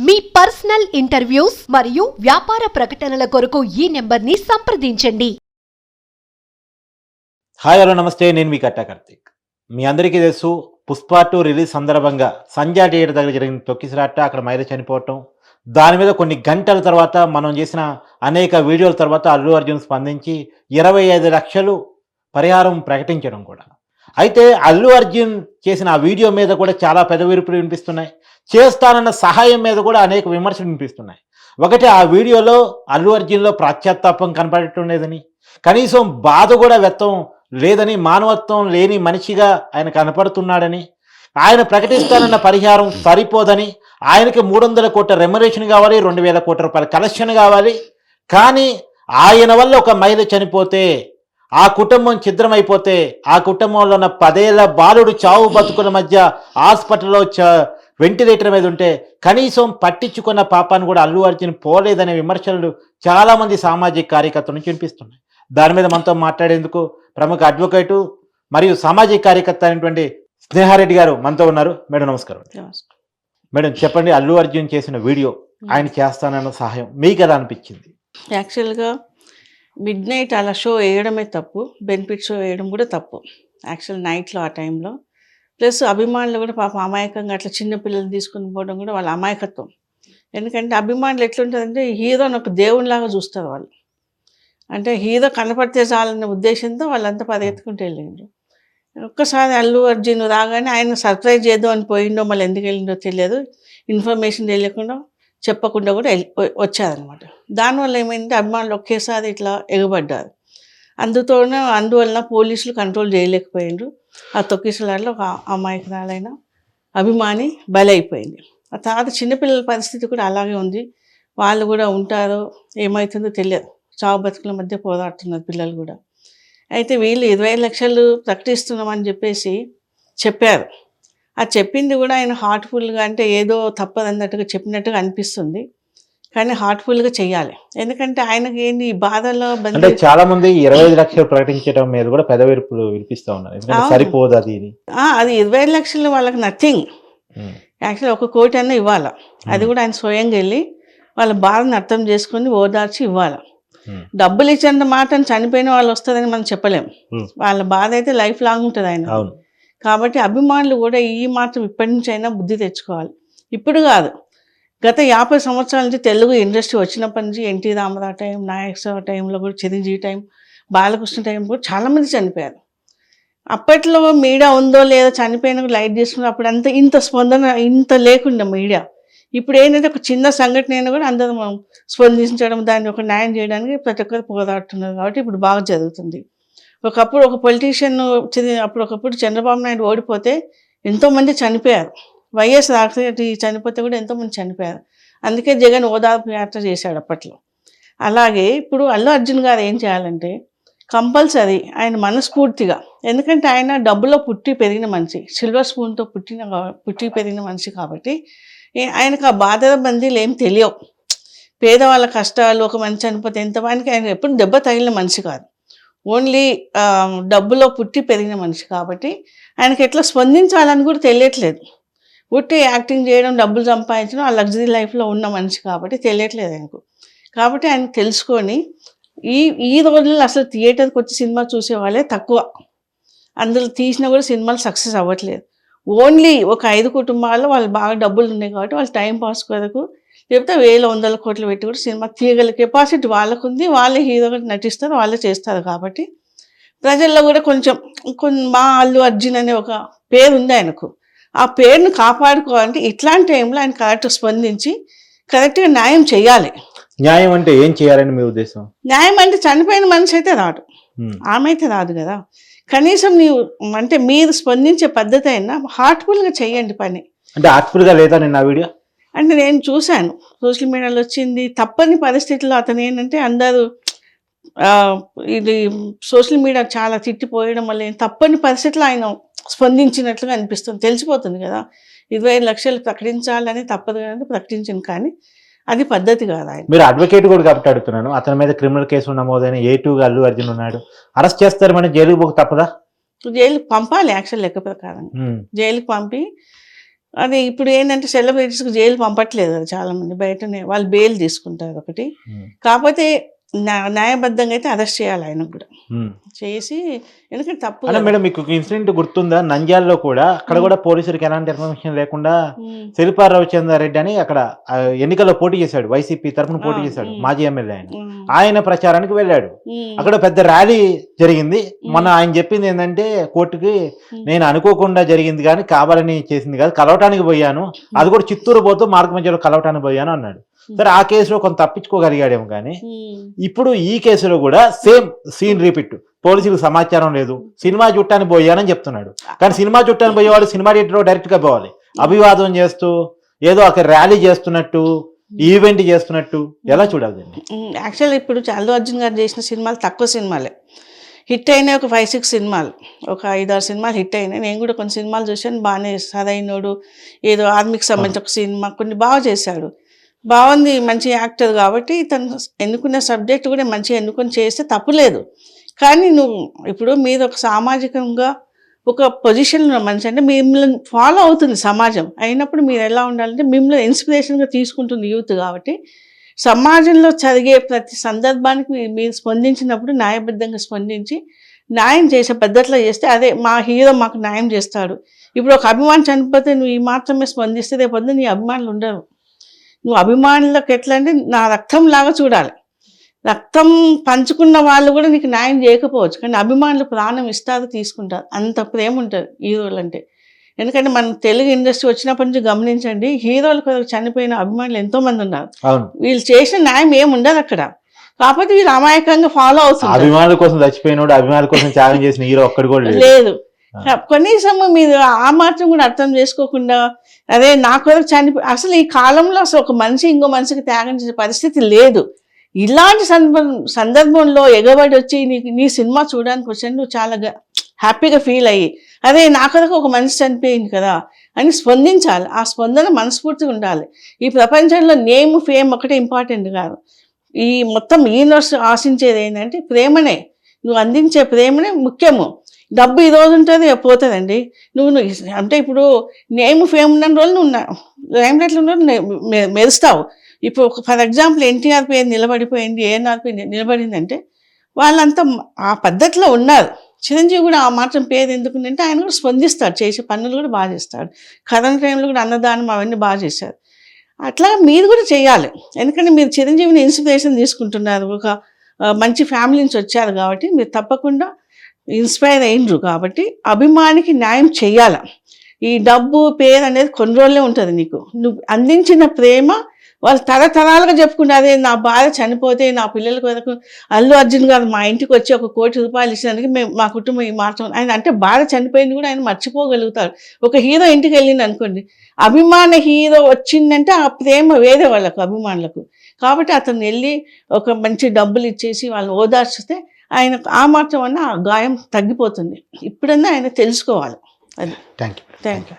మీ personal interviews మరియు వ్యాపార ప్రకటనల కొరకు ఈ నెంబర్ని సంప్రదించండి. హాయ్ హలో నమస్తే, నేను మీ కట్టా కార్తీక్. మీ అందరికీ తెలుసు, పుష్ప 2 రిలీజ్ సందర్భంగా సంధ్యా థియేటర్ దగ్గర జరిగిన తొక్కిసలాట, అక్కడ మహిళ చనిపోవటం, దాని మీద కొన్ని గంటల తర్వాత మనం చేసిన అనేక వీడియోల తర్వాత అల్లు అర్జున్ స్పందించి 25 లక్షలు పరిహారం ప్రకటించడం కూడా. అయితే అల్లు అర్జున్ చేసిన ఆ వీడియో మీద కూడా చాలా పెదవిరుపులు వినిపిస్తున్నాయి. చేస్తానన్న సహాయం మీద కూడా అనేక విమర్శలు వినిపిస్తున్నాయి. ఒకటి, ఆ వీడియోలో అల్లు అర్జున్లో పాశ్చాత్తాపం కనపడటం లేదని, కనీసం బాధ కూడా వ్యక్తం లేదని, మానవత్వం లేని మనిషిగా ఆయన కనపడుతున్నాడని, ఆయన ప్రకటిస్తానన్న పరిహారం సరిపోదని, ఆయనకి 300 కోట్ల రెమ్యునరేషన్ కావాలి, 2000 కోట్ల రూపాయల కలెక్షన్ కావాలి. కానీ ఆయన వల్ల ఒక మహిళ చనిపోతే, ఆ కుటుంబం ఛిద్రమైపోతే, ఆ కుటుంబంలో ఉన్న 10 ఏళ్ల బాలుడు చావు బతుకుల మధ్య హాస్పిటల్లో వెంటిలేటర్ మీద ఉంటే కనీసం పట్టించుకున్న పాపాన్ని కూడా అల్లు అర్జున్ పోలేదనే విమర్శలు చాలామంది సామాజిక కార్యకర్తల నుంచి వినిపిస్తున్నాయి. దాని మీద మనతో మాట్లాడేందుకు ప్రముఖ అడ్వకేటు మరియు సామాజిక కార్యకర్త అయినటువంటి స్నేహారెడ్డి గారు మనతో ఉన్నారు. మేడం నమస్కారం. మేడం చెప్పండి, అల్లు అర్జున్ చేసిన వీడియో, ఆయన చేస్తానన్న సహాయం మీకు ఎలా అనిపించింది? యాక్చువల్గా మిడ్ నైట్ అలా షో వేయడమే తప్పు, బెనిఫిట్ షో వేయడం కూడా తప్పు. యాక్చువల్ నైట్లో ఆ టైంలో ప్లస్ అభిమానులు కూడా పాపం అమాయకంగా అట్లా చిన్నపిల్లలు తీసుకుని పోవడం కూడా వాళ్ళ అమాయకత్వం. ఎందుకంటే అభిమానులు ఎట్లుంటుందంటే హీరోని ఒక దేవునిలాగా చూస్తారు వాళ్ళు. అంటే హీరో కనపడితే చాలన్న ఉద్దేశంతో వాళ్ళంతా పరిగెత్తుకుంటూ వెళ్ళిండ్రు. ఒక్కసారి అల్లు అర్జున్ రాగానే ఆయన సర్ప్రైజ్ చేద్దాం అని పోయిండో, మళ్ళీ ఎందుకు వెళ్ళిండో తెలియదు, ఇన్ఫర్మేషన్ తెలియకుండా చెప్పకుండా కూడా వచ్చారనమాట. దానివల్ల ఏమైందంటే అభిమానులు ఒకేసారి ఇట్లా ఎగబడ్డారు. అందువలన పోలీసులు కంట్రోల్ చేయలేకపోయిండ్రు. ఆ తొక్కిసలాట్లో ఒక అమాయకురాలైన అభిమాని బలైపోయింది. ఆ తర్వాత చిన్నపిల్లల పరిస్థితి కూడా అలాగే ఉంది. వాళ్ళు కూడా ఉంటారో ఏమవుతుందో తెలియదు, చావు బతుకుల మధ్య పోరాడుతున్నారు పిల్లలు కూడా. అయితే వీళ్ళు 25 లక్షలు ప్రకటిస్తున్నామని చెప్పేసి చెప్పారు. ఆ చెప్పింది కూడా ఆయన హార్ట్ఫుల్గా, అంటే ఏదో తప్పదన్నట్టుగా చెప్పినట్టుగా అనిపిస్తుంది. కానీ హార్ట్ఫుల్గా చెయ్యాలి. ఎందుకంటే ఆయనకి ఏంటి ఈ బాధలో అంటే చాలా మంది 25 లక్షలు ప్రకటించడం మీద కూడా పెదవిరుపులు వినిపిస్తూ ఉన్నారు. ఎందుకంటే సరిపోదు అది 25 లక్షలు వాళ్ళకి నథింగ్. యాక్చువల్లీ 1 కోటి అన్న ఇవ్వాలి. అది కూడా ఆయన స్వయంగా వెళ్ళి వాళ్ళ బాధను అర్థం చేసుకొని ఓదార్చి ఇవ్వాలి. డబ్బులు ఇచ్చేంత మాట చనిపోయిన వాళ్ళు వస్తుందని మనం చెప్పలేం. వాళ్ళ బాధ అయితే లైఫ్ లాంగ్ ఉంటుంది ఆయన. కాబట్టి అభిమానులు కూడా ఈ మాత్రం ఇప్పటి నుంచి అయినా బుద్ధి తెచ్చుకోవాలి. ఇప్పుడు కాదు, గత 50 సంవత్సరాల నుంచి తెలుగు ఇండస్ట్రీ వచ్చినప్పటి నుంచి ఎన్టీ రామారావు టైం, నాగేశ్వరరావు టైంలో కూడా, చిరంజీవి టైం, బాలకృష్ణ టైం కూడా చాలామంది చనిపోయారు. అప్పట్లో మీడియా ఉందో లేదో చనిపోయిన లైట్ చేసుకున్న అప్పుడు అంత ఇంత స్పందన ఇంత లేకుండా మీడియా. ఇప్పుడు ఏంటంటే ఒక చిన్న సంఘటన అయినా కూడా అందరూ స్పందించడం, దాన్ని ఒక న్యాయం చేయడానికి ప్రతి ఒక్కరు పోరాడుతున్నారు. కాబట్టి ఇప్పుడు బాగా జరుగుతుంది. ఒకప్పుడు ఒక పొలిటీషియన్ ఒకప్పుడు చంద్రబాబు నాయుడు ఓడిపోతే ఎంతోమంది చనిపోయారు. వైఎస్ రాజశేఖర చనిపోతే కూడా ఎంతోమంది చనిపోయారు. అందుకే జగన్ ఓదార్పు యాత్ర చేశాడు అప్పట్లో. అలాగే ఇప్పుడు అల్లు అర్జున్ గారు ఏం చేయాలంటే కంపల్సరీ ఆయన మనస్ఫూర్తిగా, ఎందుకంటే ఆయన డబ్బులో పుట్టి పెరిగిన మనిషి, సిల్వర్ స్పూన్తో పుట్టి పెరిగిన మనిషి కాబట్టి ఆయనకు ఆ బాధల బందీలు ఏం తెలియవు. పేదవాళ్ళ కష్టాలు, ఒక మనిషి చనిపోతే ఎంతమందికి, ఆయన ఎప్పుడు దెబ్బ తగిలిన మనిషి కాదు, ఓన్లీ డబ్బులో పుట్టి పెరిగిన మనిషి కాబట్టి ఆయనకి ఎట్లా స్పందించాలని కూడా తెలియట్లేదు. ఉట్టి యాక్టింగ్ చేయడం, డబ్బులు సంపాదించడం, ఆ లగ్జరీ లైఫ్లో ఉన్న మనిషి కాబట్టి తెలియట్లేదు ఆయనకు. కాబట్టి ఆయన తెలుసుకొని ఈ రోజుల్లో అసలు థియేటర్కి వచ్చి సినిమా చూసేవాళ్ళే తక్కువ. అందులో తీసినా కూడా సినిమాలు సక్సెస్ అవ్వట్లేదు. ఓన్లీ ఒక 5 కుటుంబాల్లో వాళ్ళు బాగా డబ్బులు ఉన్నాయి కాబట్టి వాళ్ళు టైం పాస్ కొరకు, లేకపోతే 100 కోట్లు పెట్టి కూడా సినిమా తీయగల కెపాసిటీ వాళ్ళకు ఉంది. వాళ్ళే హీరోగా నటిస్తారు, వాళ్ళే చేస్తారు. కాబట్టి ప్రజల్లో కూడా కొంచెం మా అల్లు అర్జున్ అనే ఒక పేరు ఉంది ఆయనకు. ఆ పేరును కాపాడుకోవాలంటే ఇట్లాంటి టైంలో ఆయన కరెక్ట్గా స్పందించి కరెక్ట్గా న్యాయం చేయాలి. న్యాయం అంటే ఏం చేయాలని మీ ఉద్దేశం? న్యాయం అంటే చనిపోయిన మనిషి అయితే రాడు, ఆమె అయితే రాదు కదా. కనీసం అంటే మీరు స్పందించే పద్ధతి అయినా హార్ట్ఫుల్గా చెయ్యండి పని. అంటే హార్ట్ఫుల్గా లేదా నేను ఆ వీడియో? అంటే నేను చూశాను, సోషల్ మీడియాలో వచ్చింది. తప్పని పరిస్థితుల్లో అతను ఏంటంటే అందరూ ఇది సోషల్ మీడియా చాలా తిట్టిపోయడం వల్ల తప్పని పరిస్థితుల్లో ఆయన స్పందించినట్లుగా అనిపిస్తుంది. తెలిసిపోతుంది కదా, 25 లక్షలు ప్రకటించాలని తప్పదు కానీ ప్రకటించింది. కానీ అది పద్ధతి కాదు. ఆయన మీరు అడ్వకేట్ కూడా కాబట్టి అడుగుతున్నాను, అతని మీద క్రిమినల్ కేసు నమోదైన A2గా అల్లు అర్జున్ ఉన్నాడు, అరెస్ట్ చేస్తారు, మన జైలుకి పోక తప్పదా? జైలుకి పంపాలి యాక్చువల్ లెక్క ప్రకారం. జైలుకి పంపి అది ఇప్పుడు ఏంటంటే సెలబ్రిటీస్కి జైలు పంపట్లేదు కదా చాలా మంది, బయటనే వాళ్ళు బెయిల్ తీసుకుంటారు ఒకటి. కాకపోతే న్యాయబద్ధంగా అయితే అరెస్ట్ చేయాలి ఆయన కూడా చేసి, ఎందుకంటే తప్పు అలా కదా. మేడం మీకు ఇన్సిడెంట్ గుర్తుందా? నంద్యాలలో కూడా అక్కడ కూడా పోలీసులకు ఎలాంటి ఇన్ఫర్మేషన్ లేకుండా శిల్పా రవిచంద్రారెడ్డి అని అక్కడ ఎన్నికల్లో పోటీ చేశాడు, వైసీపీ తరఫున పోటీ చేశాడు, మాజీ ఎమ్మెల్యే ఆయన. ఆయన ప్రచారానికి వెళ్ళాడు, అక్కడ పెద్ద ర్యాలీ జరిగింది. మొన్న ఆయన చెప్పింది ఏంటంటే కోర్టుకి, నేను అనుకోకుండా జరిగింది కానీ కావాలని చేసింది కాదు, కలవటానికి పోయాను, అది కూడా చిత్తూరు పోతూ మార్గ మధ్యలో కలవటానికి పోయాను అన్నాడు. సరే ఆ కేసులో కొంత తప్పించుకోగలిగాడేమో కానీ ఇప్పుడు ఈ కేసులో కూడా సేమ్ సీన్ రిపీట్. పోలీసులకు సమాచారం లేదు, సినిమా చుట్టానికి పోయానని చెప్తున్నాడు. కానీ సినిమా చుట్టానికి పోయేవాడు సినిమా థియేటర్లో డైరెక్ట్ గా పోవాలి, అభివాదం చేస్తూ ఏదో అక్కడ ర్యాలీ చేస్తున్నట్టు, ఈవెంట్ చేస్తున్నట్టు ఎలా చూడాలి? యాక్చువల్లీ ఇప్పుడు అల్లు అర్జున్ గారు చేసిన సినిమాలు తక్కువ సినిమాలే హిట్ అయినాయి, ఒక 5-6 సినిమాలు, ఒక 5-6 సినిమాలు హిట్ అయినాయి. నేను కూడా కొన్ని సినిమాలు చూశాను, బాగానే సరైనోడు, ఏదో ఆర్మీకి సంబంధించిన ఒక సినిమా, కొన్ని బాగా చేశాడు, బాగుంది, మంచి యాక్టర్ కాబట్టి తను ఎన్నుకున్న సబ్జెక్ట్ కూడా మంచిగా ఎన్నుకొని చేస్తే తప్పులేదు. కానీ ఇప్పుడు మీరు ఒక సామాజికంగా ఒక పొజిషన్లో మనిషి అంటే మిమ్మల్ని ఫాలో అవుతుంది సమాజం అయినప్పుడు మీరు ఎలా ఉండాలంటే మిమ్మల్ని ఇన్స్పిరేషన్గా తీసుకుంటుంది యూత్. కాబట్టి సమాజంలో జరిగే ప్రతి సందర్భానికి మీరు స్పందించినప్పుడు న్యాయబద్ధంగా స్పందించి న్యాయం చేసే పద్ధతిలో చేస్తే, అదే మా హీరో మాకు న్యాయం చేస్తాడు. ఇప్పుడు ఒక అభిమాని చనిపోతే నువ్వు ఈ మాత్రమే స్పందిస్తే రేపొద్దు నీ అభిమానులు ఉండరు. నువ్వు అభిమానులకు ఎట్లా అంటే నా రక్తం లాగా చూడాలి. రక్తం పంచుకున్న వాళ్ళు కూడా నీకు న్యాయం చేయకపోవచ్చు, కానీ అభిమానులు ప్రాణం ఇస్తారు, తీసుకుంటారు, అంత ప్రేమ ఉంటుంది హీరోలు అంటే. ఎందుకంటే మన తెలుగు ఇండస్ట్రీ వచ్చినప్పటి నుంచి గమనించండి, హీరోల కొరకు చనిపోయిన అభిమానులు ఎంతోమంది ఉన్నారు. వీళ్ళు చేసిన న్యాయం ఏమి ఉండదు అక్కడ, కాకపోతే వీళ్ళు అమాయకంగా ఫాలో అవుతుంది. అభిమానుల కోసం చచ్చిపోయినోడు, అభిమానుల కోసం త్యాగం చేసిన హీరో ఒక్కడు కూడా లేదు. కనీసం మీరు ఆ మాత్రం కూడా అర్థం చేసుకోకుండా అదే నా కొరకు అసలు ఈ కాలంలో అసలు ఒక మనిషి ఇంకో మనిషికి త్యాగం చేసే పరిస్థితి లేదు. ఇలాంటి సందర్భంలో ఎగబడి వచ్చి నీ సినిమా చూడడానికి వచ్చాను, నువ్వు చాలా హ్యాపీగా ఫీల్ అయ్యి అదే నా కొరకు ఒక మనిషి చనిపోయింది కదా అని స్పందించాలి. ఆ స్పందన మనస్ఫూర్తిగా ఉండాలి. ఈ ప్రపంచంలో నేమ్ ఫేమ్ ఒకటే ఇంపార్టెంట్ కాదు. ఈ మొత్తం యూనివర్స్ ఆశించేది ఏంటంటే ప్రేమనే, నువ్వు అందించే ప్రేమనే ముఖ్యము. డబ్బు ఈ రోజు ఉంటుంది పోతుందండి. నువ్వు అంటే ఇప్పుడు నేమ్ ఫేమ్ ఉన్న రోజు నువ్వు లైమ్లైట్లో ఉన్న మెరుస్తావు. ఇప్పుడు ఫర్ ఎగ్జాంపుల్ ఎన్టీఆర్ పేరు నిలబడిపోయింది, ఏఎన్ఆర్ పేరు నిలబడిందంటే వాళ్ళంతా ఆ పద్ధతిలో ఉన్నారు. చిరంజీవి కూడా ఆ మాత్రం పేరు ఎందుకుందంటే ఆయన కూడా స్పందిస్తాడు, చేసే పనులు కూడా బాగా చేస్తాడు. కరోనా టైంలో కూడా అన్నదానం అవన్నీ బాగా చేశారు. అట్లా మీరు కూడా చేయాలి. ఎందుకంటే మీరు చిరంజీవిని ఇన్స్పిరేషన్ తీసుకుంటున్నారు, ఒక మంచి ఫ్యామిలీ నుంచి వచ్చారు కాబట్టి మీరు తప్పకుండా ఇన్స్పైర్ అయినరు. కాబట్టి అభిమానికి న్యాయం చెయ్యాల. ఈ డబ్బు పేరు అనేది కొన్ని రోజులే ఉంటుంది. నీకు నువ్వు అందించిన ప్రేమ వాళ్ళు తరతరాలుగా చెప్పుకుంటారు. అదే నా భార్య చనిపోతే నా పిల్లల కొరకు అల్లు అర్జున్ గారు మా ఇంటికి వచ్చి ₹1 కోటి ఇచ్చినందుకు మేము మా కుటుంబం ఈ మాట ఆయన అంటే భార్య చనిపోయింది కూడా ఆయన మర్చిపోగలుగుతారు. ఒక హీరో ఇంటికి వెళ్ళింది అనుకోండి, అభిమాన హీరో వచ్చిందంటే ఆ ప్రేమ వేరే వాళ్ళకు అభిమానులకు. కాబట్టి అతను వెళ్ళి ఒక మంచి డబ్బులు ఇచ్చేసి వాళ్ళని ఓదార్చితే ఆయన ఆ మాత్రం అన్న ఆ గాయం తగ్గిపోతుంది. ఇప్పుడన్నా ఆయన తెలుసుకోవాలి. అది. Thank you.